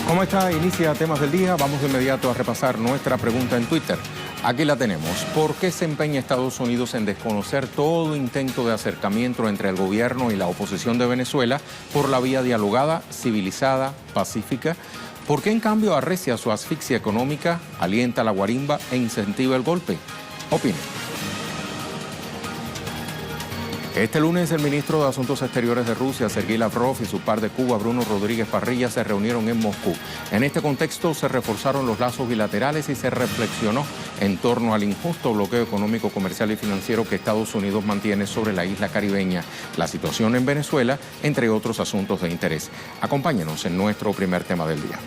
¿Cómo está? Inicia Temas del Día. Vamos de inmediato a repasar nuestra pregunta en Twitter. Aquí la tenemos. ¿Por qué se empeña Estados Unidos en desconocer todo intento de acercamiento entre el gobierno y la oposición de Venezuela por la vía dialogada, civilizada, pacífica? ¿Por qué en cambio arrecia su asfixia económica, alienta la guarimba e incentiva el golpe? Opine. Este lunes el ministro de Asuntos Exteriores de Rusia, Sergei Lavrov, y su par de Cuba, Bruno Rodríguez Parrilla, se reunieron en Moscú. En este contexto se reforzaron los lazos bilaterales y se reflexionó en torno al injusto bloqueo económico, comercial y financiero que Estados Unidos mantiene sobre la isla caribeña, la situación en Venezuela, entre otros asuntos de interés. Acompáñenos en nuestro primer tema del día.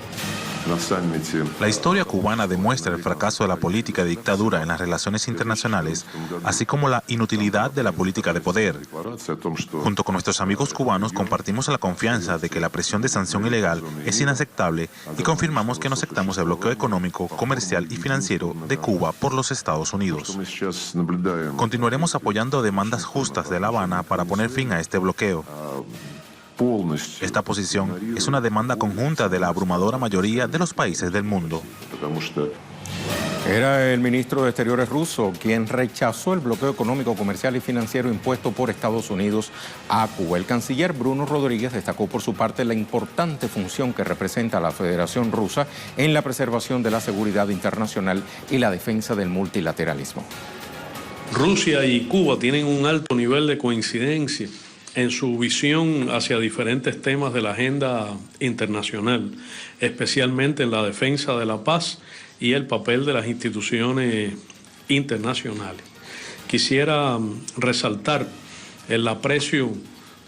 La historia cubana demuestra el fracaso de la política de dictadura en las relaciones internacionales, así como la inutilidad de la política de poder. Junto con nuestros amigos cubanos compartimos la confianza de que la presión de sanción ilegal es inaceptable y confirmamos que no aceptamos el bloqueo económico, comercial y financiero de Cuba por los Estados Unidos. Continuaremos apoyando demandas justas de La Habana para poner fin a este bloqueo. Esta posición es una demanda conjunta de la abrumadora mayoría de los países del mundo. Era el ministro de Exteriores ruso quien rechazó el bloqueo económico, comercial y financiero impuesto por Estados Unidos a Cuba. El canciller Bruno Rodríguez destacó por su parte la importante función que representa la Federación Rusa en la preservación de la seguridad internacional y la defensa del multilateralismo. Rusia y Cuba tienen un alto nivel de coincidencia en su visión hacia diferentes temas de la agenda internacional, especialmente en la defensa de la paz y el papel de las instituciones internacionales. Quisiera resaltar el aprecio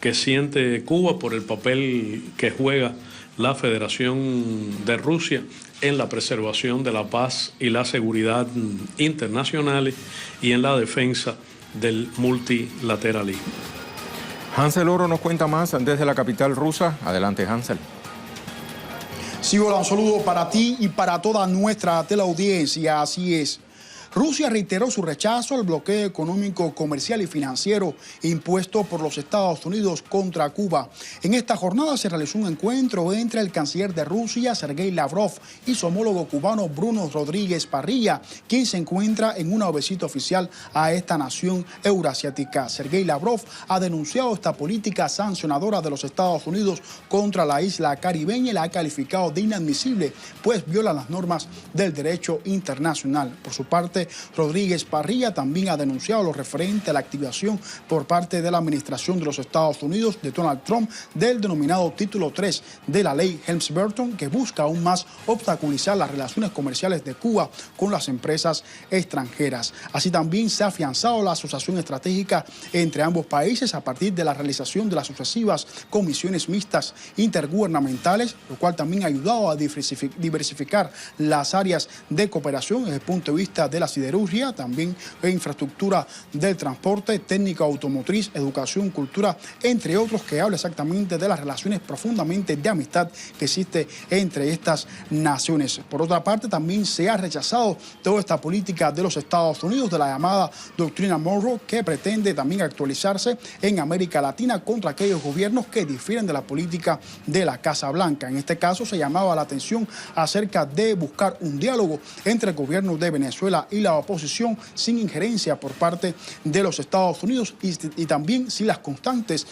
que siente Cuba por el papel que juega la Federación de Rusia en la preservación de la paz y la seguridad internacionales y en la defensa del multilateralismo. Hansel Oro nos cuenta más desde la capital rusa. Adelante, Hansel. Sí, hola, un saludo para ti y para toda nuestra teleaudiencia. Así es. Rusia reiteró su rechazo al bloqueo económico, comercial y financiero impuesto por los Estados Unidos contra Cuba. En esta jornada se realizó un encuentro entre el canciller de Rusia, Sergei Lavrov, y su homólogo cubano, Bruno Rodríguez Parrilla, quien se encuentra en una visita oficial a esta nación eurasiática. Sergei Lavrov ha denunciado esta política sancionadora de los Estados Unidos contra la isla caribeña y la ha calificado de inadmisible, pues viola las normas del derecho internacional. Por su parte, Rodríguez Parrilla también ha denunciado lo referente a la activación por parte de la administración de los Estados Unidos de Donald Trump del denominado Título 3 de la ley Helms-Burton, que busca aún más obstaculizar las relaciones comerciales de Cuba con las empresas extranjeras. Así también se ha afianzado la asociación estratégica entre ambos países a partir de la realización de las sucesivas comisiones mixtas intergubernamentales, lo cual también ha ayudado a diversificar las áreas de cooperación desde el punto de vista de la siderurgia, también infraestructura del transporte, técnica automotriz, educación, cultura, entre otros, que habla exactamente de las relaciones profundamente de amistad que existe entre estas naciones. Por otra parte, también se ha rechazado toda esta política de los Estados Unidos, de la llamada doctrina Monroe, que pretende también actualizarse en América Latina contra aquellos gobiernos que difieren de la política de la Casa Blanca. En este caso se llamaba la atención acerca de buscar un diálogo entre el gobierno de Venezuela y la oposición sin injerencia por parte de los Estados Unidos y también sin las constantes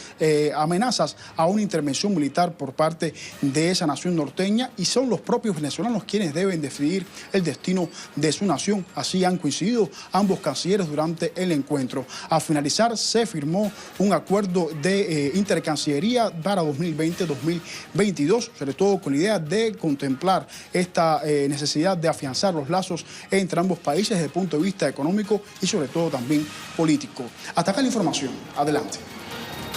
amenazas a una intervención militar por parte de esa nación norteña, y son los propios venezolanos quienes deben decidir el destino de su nación. Así han coincidido ambos cancilleres durante el encuentro. Al finalizar se firmó un acuerdo de intercancillería para 2020-2022, sobre todo con la idea de contemplar esta necesidad de afianzar los lazos entre ambos países desde el punto de vista económico y sobre todo también político. Hasta acá la información. Adelante.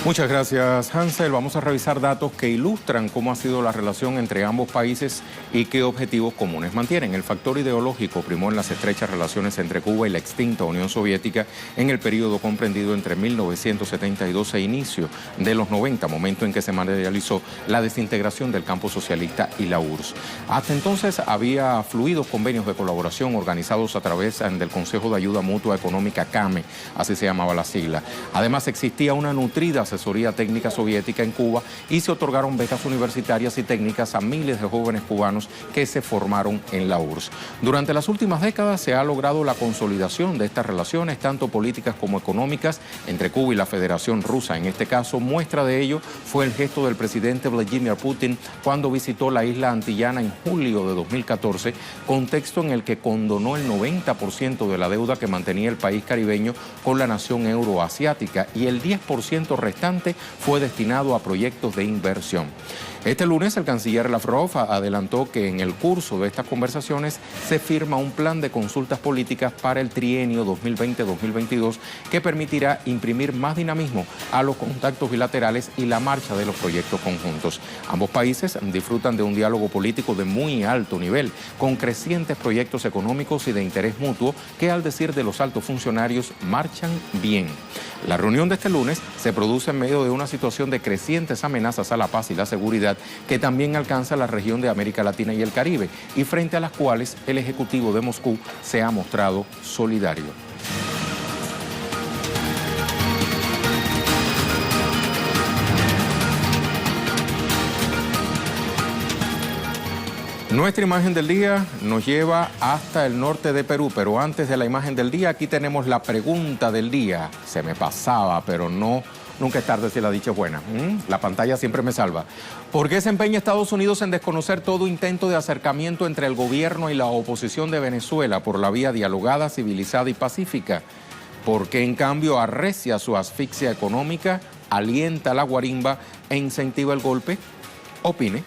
Muchas gracias, Hansel. Vamos a revisar datos que ilustran cómo ha sido la relación entre ambos países y qué objetivos comunes mantienen. El factor ideológico primó en las estrechas relaciones entre Cuba y la extinta Unión Soviética en el periodo comprendido entre 1972 e inicio de los 90, momento en que se materializó la desintegración del campo socialista y la URSS. Hasta entonces había fluidos convenios de colaboración organizados a través del Consejo de Ayuda Mutua Económica CAME, así se llamaba la sigla. Además, existía una nutrida asesoría técnica soviética en Cuba y se otorgaron becas universitarias y técnicas a miles de jóvenes cubanos que se formaron en la URSS. Durante las últimas décadas se ha logrado la consolidación de estas relaciones, tanto políticas como económicas, entre Cuba y la Federación Rusa. En este caso, muestra de ello fue el gesto del presidente Vladimir Putin cuando visitó la isla antillana en julio de 2014, contexto en el que condonó el 90% de la deuda que mantenía el país caribeño con la nación euroasiática y el 10% restante fue destinado a proyectos de inversión. Este lunes el canciller Lavrov adelantó que en el curso de estas conversaciones se firma un plan de consultas políticas para el trienio 2020-2022 que permitirá imprimir más dinamismo a los contactos bilaterales y la marcha de los proyectos conjuntos. Ambos países disfrutan de un diálogo político de muy alto nivel, con crecientes proyectos económicos y de interés mutuo que, al decir de los altos funcionarios, marchan bien. La reunión de este lunes se produce en medio de una situación de crecientes amenazas a la paz y la seguridad que también alcanza la región de América Latina y el Caribe, y frente a las cuales el Ejecutivo de Moscú se ha mostrado solidario. Nuestra imagen del día nos lleva hasta el norte de Perú, pero antes de la imagen del día, aquí tenemos la pregunta del día. Se me pasaba, pero nunca es tarde si la dicha es buena. La pantalla siempre me salva. ¿Por qué se empeña Estados Unidos en desconocer todo intento de acercamiento entre el gobierno y la oposición de Venezuela por la vía dialogada, civilizada y pacífica? ¿Por qué en cambio arrecia su asfixia económica, alienta la guarimba e incentiva el golpe? Opine.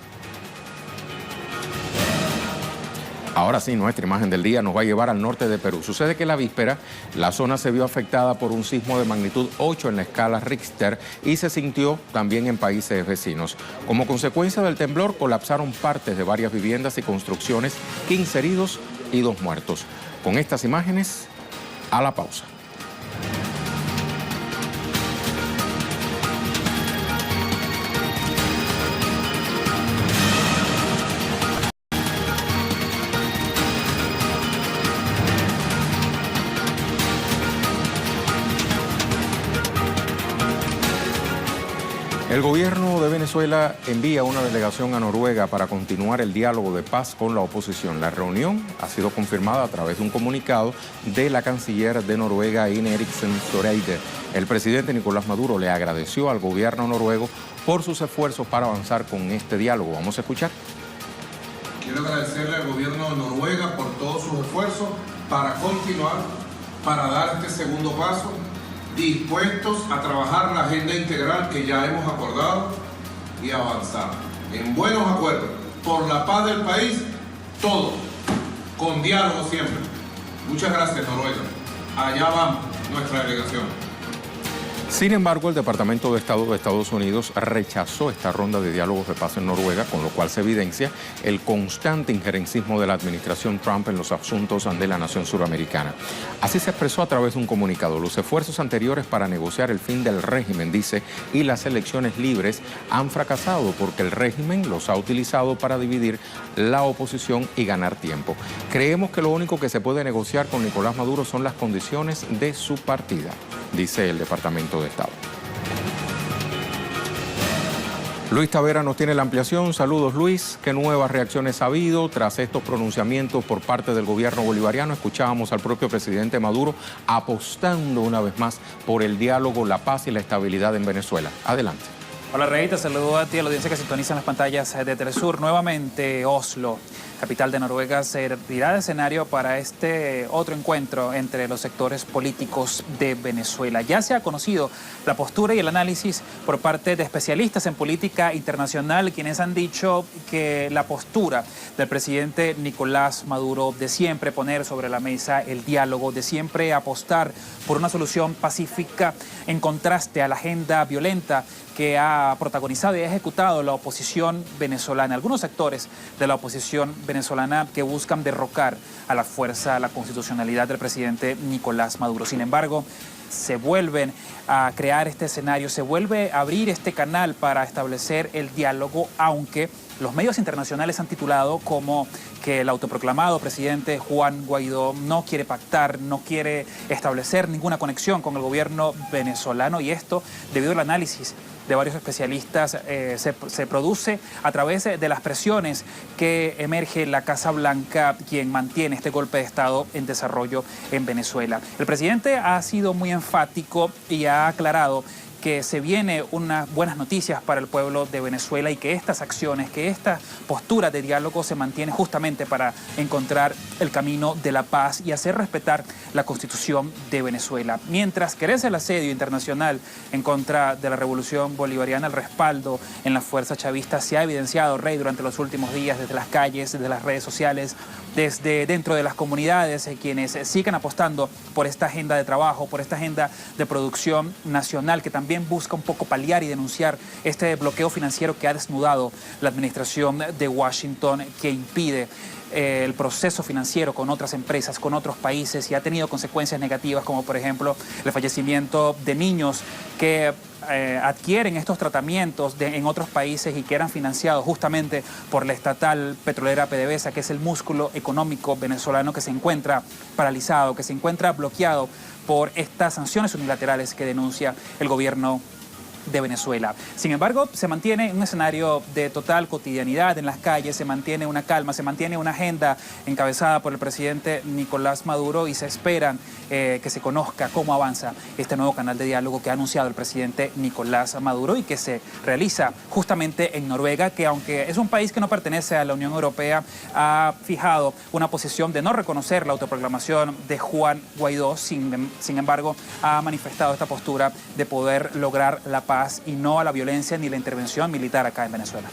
Ahora sí, nuestra imagen del día nos va a llevar al norte de Perú. Sucede que la víspera la zona se vio afectada por un sismo de magnitud 8 en la escala Richter y se sintió también en países vecinos. Como consecuencia del temblor colapsaron partes de varias viviendas y construcciones, 15 heridos y 2 muertos. Con estas imágenes, a la pausa. El gobierno de Venezuela envía una delegación a Noruega para continuar el diálogo de paz con la oposición. La reunión ha sido confirmada a través de un comunicado de la canciller de Noruega, Ine Eriksen Søreide. El presidente Nicolás Maduro le agradeció al gobierno noruego por sus esfuerzos para avanzar con este diálogo. Vamos a escuchar. Quiero agradecerle al gobierno de Noruega por todos sus esfuerzos para continuar, para dar este segundo paso, dispuestos a trabajar la agenda integral que ya hemos acordado y avanzar en buenos acuerdos por la paz del país, todo con diálogo siempre. Muchas gracias, Noruega. Allá vamos, nuestra delegación. Sin embargo, el Departamento de Estado de Estados Unidos rechazó esta ronda de diálogos de paz en Noruega, con lo cual se evidencia el constante injerencismo de la administración Trump en los asuntos de la nación suramericana. Así se expresó a través de un comunicado. Los esfuerzos anteriores para negociar el fin del régimen, dice, y las elecciones libres han fracasado porque el régimen los ha utilizado para dividir la oposición y ganar tiempo. Creemos que lo único que se puede negociar con Nicolás Maduro son las condiciones de su partida, dice el Departamento de Estado. Luis Tavera nos tiene la ampliación. Saludos, Luis. ¿Qué nuevas reacciones ha habido tras estos pronunciamientos por parte del gobierno bolivariano? Escuchábamos al propio presidente Maduro apostando una vez más por el diálogo, la paz y la estabilidad en Venezuela. Adelante. Hola, Rey, te saludo a ti, a la audiencia que sintoniza en las pantallas de Telesur. Nuevamente, Oslo, capital de Noruega, servirá de escenario para este otro encuentro entre los sectores políticos de Venezuela. Ya se ha conocido la postura y el análisis por parte de especialistas en política internacional, quienes han dicho que la postura del presidente Nicolás Maduro de siempre poner sobre la mesa el diálogo, de siempre apostar por una solución pacífica en contraste a la agenda violenta que ha protagonizado y ha ejecutado la oposición venezolana, algunos sectores de la oposición venezolana que buscan derrocar a la fuerza, a la constitucionalidad del presidente Nicolás Maduro. Sin embargo, se vuelven a crear este escenario, se vuelve a abrir este canal para establecer el diálogo, aunque los medios internacionales han titulado como que el autoproclamado presidente Juan Guaidó no quiere pactar, no quiere establecer ninguna conexión con el gobierno venezolano, y esto, debido al análisis de varios especialistas, se produce a través de las presiones que emerge la Casa Blanca, quien mantiene este golpe de Estado en desarrollo en Venezuela. El presidente ha sido muy enfático y ha aclarado que se viene unas buenas noticias para el pueblo de Venezuela y que estas acciones, que esta postura de diálogo se mantiene justamente para encontrar el camino de la paz y hacer respetar la Constitución de Venezuela. Mientras crece el asedio internacional en contra de la revolución bolivariana, el respaldo en las fuerzas chavistas se ha evidenciado, Rey, durante los últimos días, desde las calles, desde las redes sociales, desde dentro de las comunidades, quienes siguen apostando por esta agenda de trabajo, por esta agenda de producción nacional, que también busca un poco paliar y denunciar este bloqueo financiero que ha desnudado la administración de Washington, que impide el proceso financiero con otras empresas, con otros países, y ha tenido consecuencias negativas, como por ejemplo el fallecimiento de niños que adquieren estos tratamientos en otros países y que eran financiados justamente por la estatal petrolera PDVSA, que es el músculo económico venezolano que se encuentra paralizado, que se encuentra bloqueado por estas sanciones unilaterales que denuncia el gobierno de Venezuela. Sin embargo, se mantiene un escenario de total cotidianidad en las calles, se mantiene una calma, se mantiene una agenda encabezada por el presidente Nicolás Maduro, y se esperan que se conozca cómo avanza este nuevo canal de diálogo que ha anunciado el presidente Nicolás Maduro y que se realiza justamente en Noruega, que aunque es un país que no pertenece a la Unión Europea, ha fijado una posición de no reconocer la autoproclamación de Juan Guaidó. Sin embargo, ha manifestado esta postura de poder lograr la paz y no a la violencia ni la intervención militar acá en Venezuela.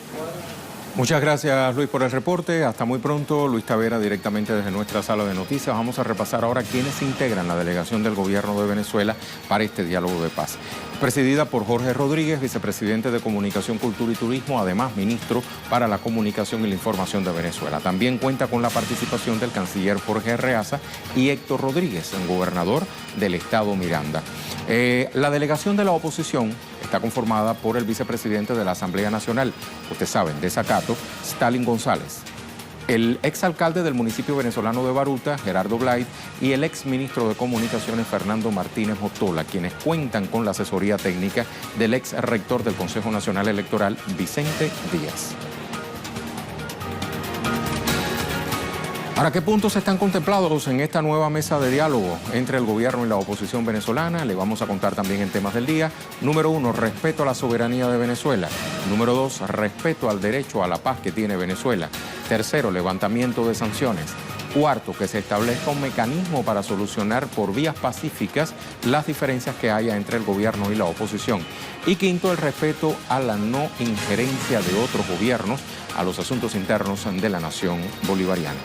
Muchas gracias, Luis, por el reporte. Hasta muy pronto. Luis Tavera, directamente desde nuestra sala de noticias. Vamos a repasar ahora quiénes integran la delegación del gobierno de Venezuela para este diálogo de paz. Presidida por Jorge Rodríguez, vicepresidente de Comunicación, Cultura y Turismo, además ministro para la Comunicación y la Información de Venezuela. También cuenta con la participación del canciller Jorge Arreaza y Héctor Rodríguez, el gobernador del estado Miranda. La delegación de la oposición está conformada por el vicepresidente de la Asamblea Nacional, ustedes saben, de Zacato, Stalin González, el exalcalde del municipio venezolano de Baruta, Gerardo Blay, y el exministro de Comunicaciones, Fernando Martínez Motola, quienes cuentan con la asesoría técnica del ex rector del Consejo Nacional Electoral, Vicente Díaz. ¿Para qué puntos están contemplados en esta nueva mesa de diálogo entre el gobierno y la oposición venezolana? Le vamos a contar también en temas del día. Número 1, respeto a la soberanía de Venezuela. Número 2, respeto al derecho a la paz que tiene Venezuela. Tercero, levantamiento de sanciones. Cuarto, que se establezca un mecanismo para solucionar por vías pacíficas las diferencias que haya entre el gobierno y la oposición. Y quinto, el respeto a la no injerencia de otros gobiernos a los asuntos internos de la nación bolivariana.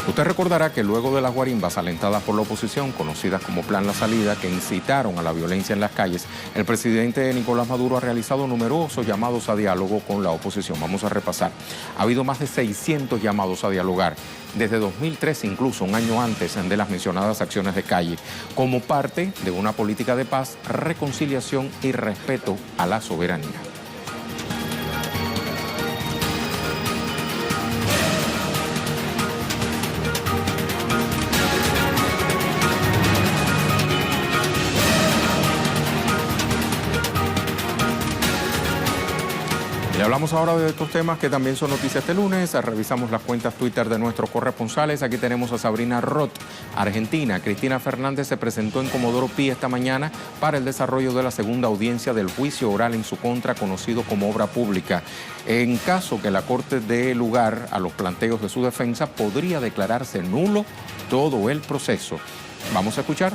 Usted recordará que luego de las guarimbas alentadas por la oposición, conocidas como Plan La Salida, que incitaron a la violencia en las calles, el presidente Nicolás Maduro ha realizado numerosos llamados a diálogo con la oposición. Vamos a repasar. Ha habido más de 600 llamados a dialogar, desde 2003, incluso un año antes de las mencionadas acciones de calle, como parte de una política de paz, reconciliación y respeto a la soberanía. Y hablamos ahora de estos temas que también son noticias este lunes. Revisamos las cuentas Twitter de nuestros corresponsales. Aquí tenemos a Sabrina Roth, Argentina. Cristina Fernández se presentó en Comodoro Pi esta mañana para el desarrollo de la segunda audiencia del juicio oral en su contra, conocido como obra pública. En caso que la Corte dé lugar a los planteos de su defensa, podría declararse nulo todo el proceso. Vamos a escuchar.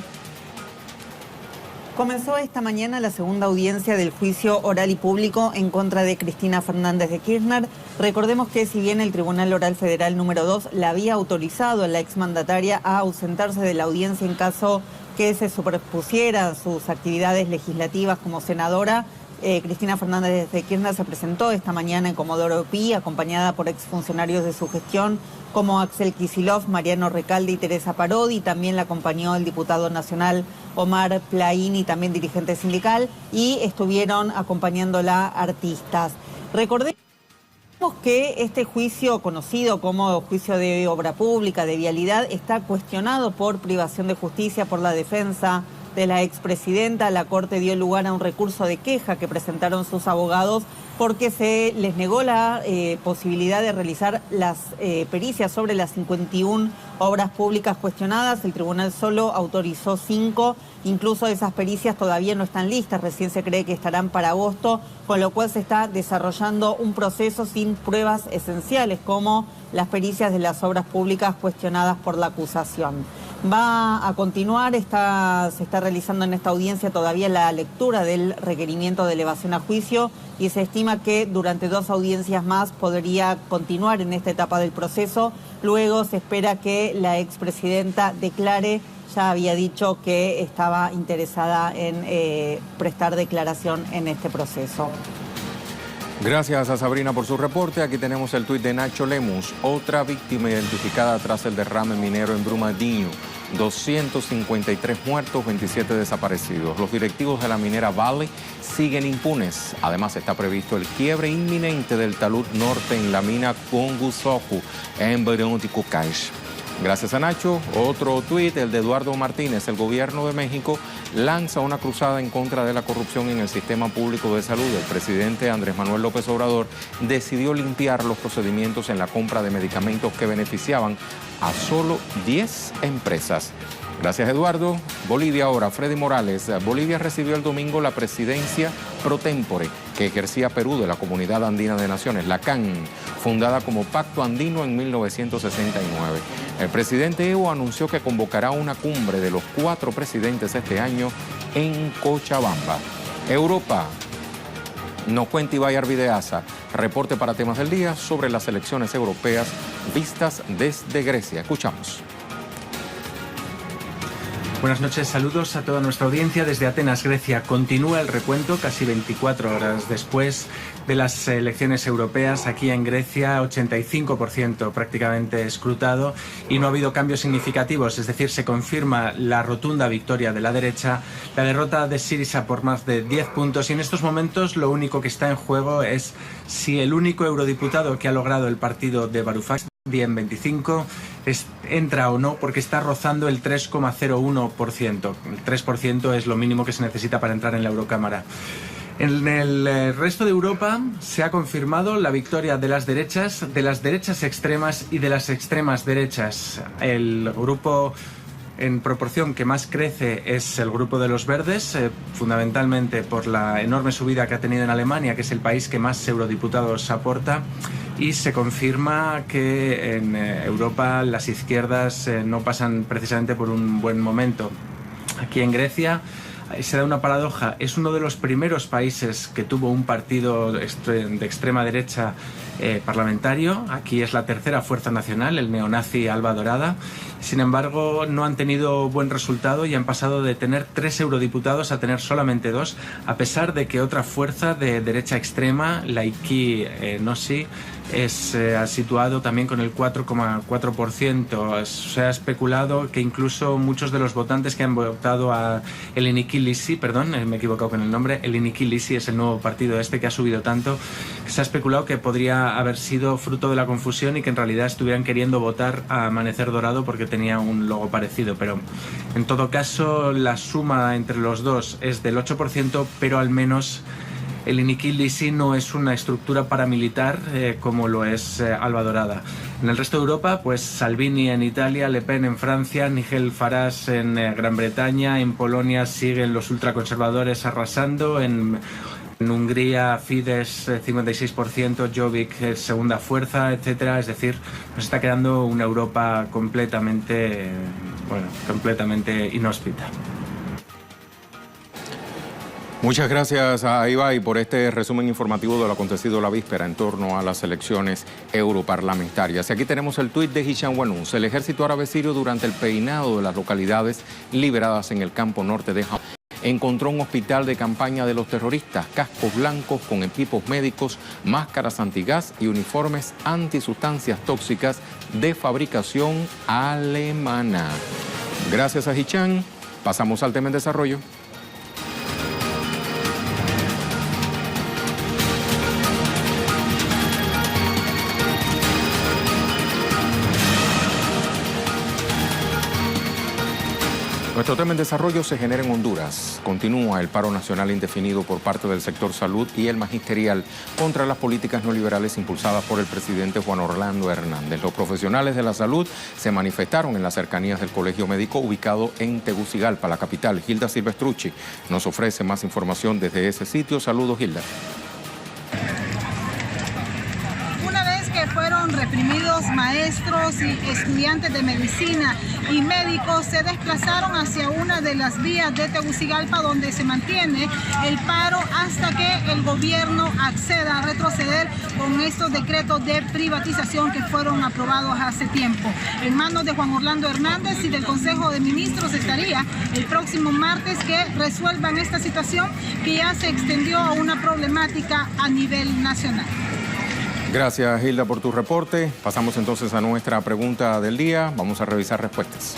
Comenzó esta mañana la segunda audiencia del juicio oral y público en contra de Cristina Fernández de Kirchner. Recordemos que si bien el Tribunal Oral Federal número 2 la había autorizado a la exmandataria a ausentarse de la audiencia en caso que se superpusieran sus actividades legislativas como senadora, Cristina Fernández de Kirchner se presentó esta mañana en Comodoro Pi, acompañada por exfuncionarios de su gestión como Axel Kicillof, Mariano Recalde y Teresa Parodi. También la acompañó el diputado nacional Omar Plaín y también dirigente sindical, y estuvieron acompañándola artistas. Recordemos que este juicio, conocido como juicio de obra pública, de vialidad, está cuestionado por privación de justicia por la defensa de la expresidenta. La Corte dio lugar a un recurso de queja que presentaron sus abogados porque se les negó la posibilidad de realizar las pericias sobre las 51 obras públicas cuestionadas. El tribunal solo autorizó 5, incluso esas pericias todavía no están listas, recién se cree que estarán para agosto, con lo cual se está desarrollando un proceso sin pruebas esenciales, como las pericias de las obras públicas cuestionadas por la acusación. Va a continuar, se está realizando en esta audiencia todavía la lectura del requerimiento de elevación a juicio y se estima que durante 2 audiencias más podría continuar en esta etapa del proceso. Luego se espera que la expresidenta declare. Ya había dicho que estaba interesada en prestar declaración en este proceso. Gracias a Sabrina por su reporte. Aquí tenemos el tuit de Nacho Lemus, otra víctima identificada tras el derrame minero en Brumadinho. 253 muertos, 27 desaparecidos. Los directivos de la minera Vale siguen impunes. Además, está previsto el quiebre inminente del talud norte en la mina Congusoku en Beronticucais. Gracias a Nacho. Otro tuit, el de Eduardo Martínez. El gobierno de México lanza una cruzada en contra de la corrupción en el sistema público de salud. El presidente Andrés Manuel López Obrador decidió limpiar los procedimientos en la compra de medicamentos que beneficiaban a solo 10 empresas. Gracias, Eduardo. Bolivia ahora. Freddy Morales. Bolivia recibió el domingo la presidencia pro tempore que ejercía Perú de la Comunidad Andina de Naciones, la CAN, fundada como Pacto Andino en 1969. El presidente Evo anunció que convocará una cumbre de los 4 presidentes este año en Cochabamba. Europa. Nos cuenta Ibai Arvideaza, reporte para temas del día sobre las elecciones europeas vistas desde Grecia. Escuchamos. Buenas noches, saludos a toda nuestra audiencia desde Atenas, Grecia. Continúa el recuento casi 24 horas después de las elecciones europeas. Aquí en Grecia, 85% prácticamente escrutado y no ha habido cambios significativos, es decir, se confirma la rotunda victoria de la derecha, la derrota de Syriza por más de 10 puntos y en estos momentos lo único que está en juego es si el único eurodiputado que ha logrado el partido de Varoufakis, Bien 25, entra o no, porque está rozando el 3,01%. El 3% es lo mínimo que se necesita para entrar en la Eurocámara. En el resto de Europa se ha confirmado la victoria de las derechas extremas y de las extremas derechas. El grupo en proporción que más crece es el grupo de los verdes, fundamentalmente por la enorme subida que ha tenido en Alemania, que es el país que más eurodiputados aporta, y se confirma que en Europa las izquierdas no pasan precisamente por un buen momento. Aquí en Grecia se da una paradoja, es uno de los primeros países que tuvo un partido de extrema derecha parlamentario. Aquí es la tercera fuerza nacional, el neonazi Alba Dorada. Sin embargo, no han tenido buen resultado y han pasado de tener 3 eurodiputados a tener solamente 2, a pesar de que otra fuerza de derecha extrema, Laiki Nossi, ha situado también con el 4,4%. Se ha especulado que incluso muchos de los votantes que han votado a Elliniki Lissi, perdón, me he equivocado con el nombre, Elliniki Lissi es el nuevo partido que ha subido tanto, que se ha especulado que podría haber sido fruto de la confusión y que en realidad estuvieran queriendo votar a Amanecer Dorado porque tenía un logo parecido, pero en todo caso la suma entre los dos es del 8%, pero al menos Elliniki Lissi no es una estructura paramilitar como lo es Alba Dorada. En el resto de Europa, pues Salvini en Italia, Le Pen en Francia, Nigel Farage en Gran Bretaña, en Polonia siguen los ultraconservadores arrasando, en Hungría Fidesz 56%, Jobbik segunda fuerza, etcétera. Es decir, nos está quedando una Europa completamente inhóspita. Muchas gracias a Ibai por este resumen informativo de lo acontecido la víspera en torno a las elecciones europarlamentarias. Y aquí tenemos el tuit de Hisham Wanuns. El ejército árabe sirio durante el peinado de las localidades liberadas en el campo norte de Hama encontró un hospital de campaña de los terroristas, cascos blancos con equipos médicos, máscaras antigas y uniformes antisustancias tóxicas de fabricación alemana. Gracias a Hichan, pasamos al tema en desarrollo. Nuestro tema en desarrollo se genera en Honduras. Continúa el paro nacional indefinido por parte del sector salud y el magisterial contra las políticas neoliberales impulsadas por el presidente Juan Orlando Hernández. Los profesionales de la salud se manifestaron en las cercanías del colegio médico ubicado en Tegucigalpa, la capital. Hilda Silvestrucci nos ofrece más información desde ese sitio. Saludos, Hilda. Que fueron reprimidos maestros y estudiantes de medicina y médicos, se desplazaron hacia una de las vías de Tegucigalpa donde se mantiene el paro hasta que el gobierno acceda a retroceder con estos decretos de privatización que fueron aprobados hace tiempo. En manos de Juan Orlando Hernández y del Consejo de Ministros estaría el próximo martes que resuelvan esta situación que ya se extendió a una problemática a nivel nacional. Gracias, Hilda, por tu reporte. Pasamos entonces a nuestra pregunta del día. Vamos a revisar respuestas.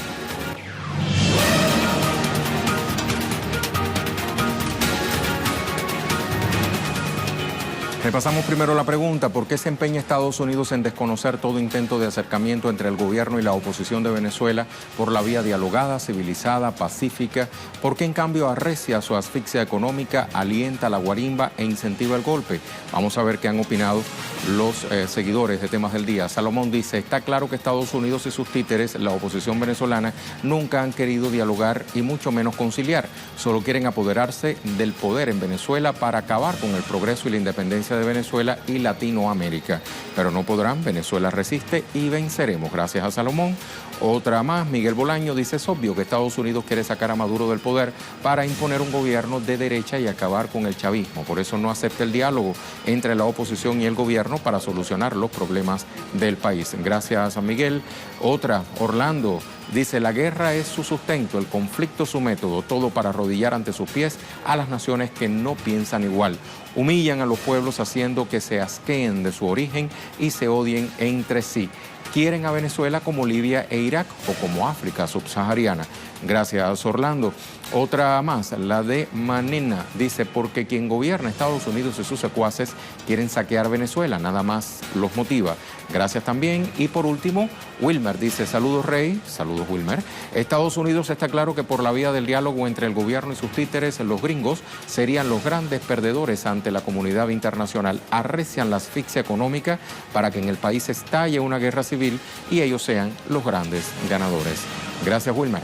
Repasamos primero la pregunta: ¿por qué se empeña Estados Unidos en desconocer todo intento de acercamiento entre el gobierno y la oposición de Venezuela por la vía dialogada, civilizada, pacífica? ¿Por qué en cambio arrecia su asfixia económica, alienta la guarimba e incentiva el golpe? Vamos a ver qué han opinado los seguidores de Temas del Día. Salomón dice: está claro que Estados Unidos y sus títeres, la oposición venezolana, nunca han querido dialogar y mucho menos conciliar. Solo quieren apoderarse del poder en Venezuela para acabar con el progreso y la independencia de Venezuela y Latinoamérica. Pero no podrán, Venezuela resiste y venceremos. Gracias a Salomón. Otra más, Miguel Bolaño dice: es obvio que Estados Unidos quiere sacar a Maduro del poder para imponer un gobierno de derecha y acabar con el chavismo. Por eso no acepta el diálogo entre la oposición y el gobierno para solucionar los problemas del país. Gracias a Miguel. Otra, Orlando, dice: la guerra es su sustento, el conflicto su método, todo para arrodillar ante sus pies a las naciones que no piensan igual. Humillan a los pueblos haciendo que se asqueen de su origen y se odien entre sí. Quieren a Venezuela como Libia e Irak o como África subsahariana. Gracias, Orlando. Otra más, la de Manena, dice: porque quien gobierna Estados Unidos y sus secuaces quieren saquear Venezuela, nada más los motiva. Gracias también. Y por último, Wilmer dice: saludos, Rey. Saludos, Wilmer. Estados Unidos está claro que por la vía del diálogo entre el gobierno y sus títeres, los gringos serían los grandes perdedores ante la comunidad internacional. Arrecian la asfixia económica para que en el país estalle una guerra civil y ellos sean los grandes ganadores. Gracias, Wilmer.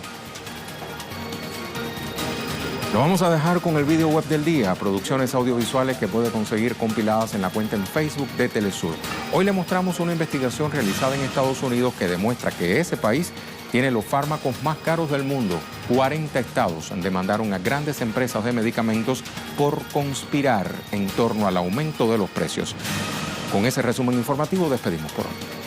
Lo vamos a dejar con el video web del día, producciones audiovisuales que puede conseguir compiladas en la cuenta en Facebook de Telesur. Hoy le mostramos una investigación realizada en Estados Unidos que demuestra que ese país tiene los fármacos más caros del mundo. 40 estados demandaron a grandes empresas de medicamentos por conspirar en torno al aumento de los precios. Con ese resumen informativo despedimos por hoy.